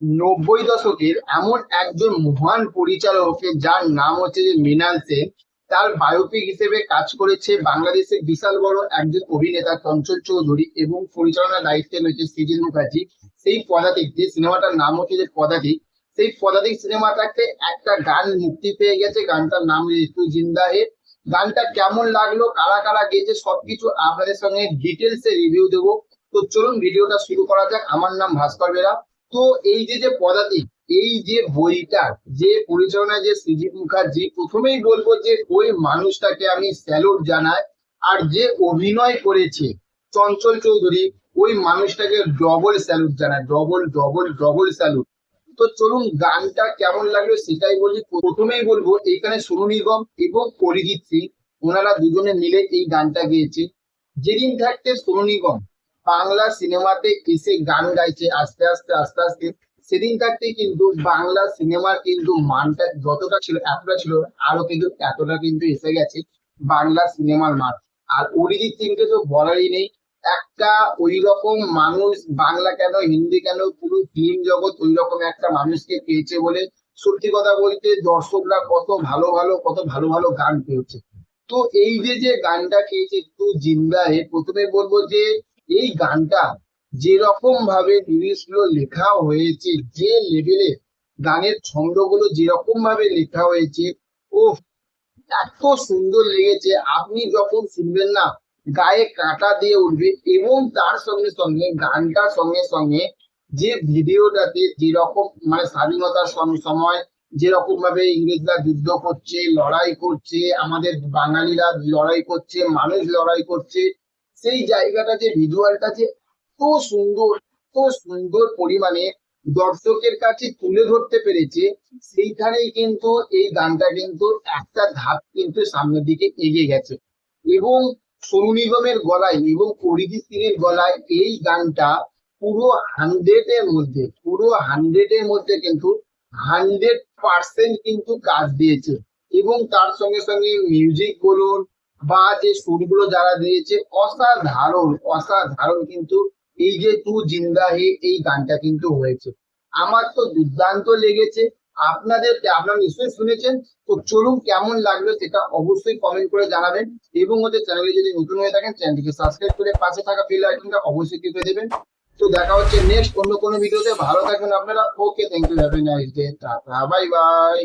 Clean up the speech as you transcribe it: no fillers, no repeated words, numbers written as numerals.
নব্বই দশকের এমন একজন মহান পরিচালকের যার নাম হচ্ছে যে মৃণাল সেন। তার বায়োপিক হিসেবে কাজ করেছে বাংলাদেশের বিশাল বড় একজন অভিনেতা চঞ্চল চৌধুরী এবং পরিচালনার দায়িত্বে রয়েছে সৃজিত মুখার্জি। সেই পদাতিক যে সিনেমাটার নাম হচ্ছে যে পদাতিক, সেই পদাতিক সিনেমাটাতে একটা গান মুক্তি পেয়ে গেছে, গানটার নাম তু জিন্দা হে। গানটা কেমন লাগলো, কারা কারা গেয়েছে, সবকিছু আপনাদের সঙ্গে ডিটেলসে রিভিউ দেবো। তো চলুন ভিডিওটা শুরু করা যাক। আমার নাম ভাস্কর বেরা। তো এই যে যে পদাতিক, এই যে বইটা, যে পরিচালনা যে সৃজিত মুখার্জি, প্রথমেই বলবো যে ওই মানুষটাকে আমি স্যালুট জানাই। আর যে অভিনয় করেছে চঞ্চল চৌধুরী, ওই মানুষটাকে ডবল স্যালুট জানাই, ডবল ডবল ডবল স্যালুট। তো চলুন গানটা কেমন লাগলো সেটাই বলি। প্রথমেই বলবো এখানে সোনু নিগম এবং অরিজিৎ সিং, ওনারা দুজনে মিলে এই গানটা গেয়েছে। যেদিন থাকতে সোনু নিগম বাংলা সিনেমাতে এসে গান গাইছে আস্তে আস্তে আস্তে আস্তে, সেদিন থাকতে কিন্তু বাংলা সিনেমার কিন্তু মানটা যতটা ছিল এতটা ছিল, আরো কিন্তু এতটা কিন্তু এসে গেছে বাংলা সিনেমার মান। আর অরিজিৎ সিংকে তো বলারই নেই। একটা ওই রকম মানুষ, বাংলা কেন হিন্দি কেন পুরো ফিল্ম জগৎ ওই রকম একটা মানুষকে পেয়েছে বলে সত্যি কথা বলতে দর্শকরা কত ভালো ভালো গান পেয়েছে। তো এই যে যে গানটা পেয়েছে একটু জিন্দা হে, প্রথমে বলবো যে এই গানটা যেরকম ভাবে লিরিক্স গুলো লেখা হয়েছে, যে লেভেলে গানের ছন্দগুলো যেরকম ভাবে লেখা হয়েছে, ও এত সুন্দর লেগেছে। আপনি যখন শুনবেন না, গায়ে কাঁটা দিয়ে উঠবে। এবং তার সঙ্গে সঙ্গে গানটার সঙ্গে সঙ্গে যে ভিডিওটাতে যেরকম মানে স্বাধীনতার সময় যেরকম ভাবে ইংরেজরা যুদ্ধ করছে, লড়াই করছে, আমাদের বাঙালিরা লড়াই করছে, মানুষ লড়াই করছে, সেই জায়গাটা যে ভিজুয়ালটা যে এত সুন্দর, এত সুন্দর পরিমাণে দর্শকের কাছে তুলে ধরতে পেরেছে, সেইখানেই কিন্তু এই গানটা কিন্তু একটা ধাপ কিন্তু সামনের দিকে এগিয়ে গেছে। এবং সোনু নিগমের গলায় এবং অরিজিৎ সিং এর গলায় এই গানটা পুরো হান্ড্রেডের মধ্যে কিন্তু 100% কিন্তু কাজ দিয়েছে। এবং তার সঙ্গে সঙ্গে মিউজিক বলুন বা যে সুরগুলো যারা দিয়েছে, অসাধারণ অসাধারণ কিন্তু এই যে তু জিন্দা হে এই গানটা কিন্তু হয়েছে। আমার তো দুর্দান্ত লেগেছে। আপনারা নিশ্চয়ই শুনেছেন। তো চলুন কেমন লাগলো সেটা অবশ্যই কমেন্ট করে জানাবেন। এবং ওদের চ্যানেলে যদি নতুন হয়ে থাকেন চ্যানেলটিকে সাবস্ক্রাইব করে পাশে থাকা বেল আইকনটা অবশ্যই টিপে দেবেন। তো দেখা হচ্ছে নেক্সট অন্য কোনো ভিডিওতে। ভালো থাকবেন আপনারা। Okay, thank you, have a nice day, tata, bye by.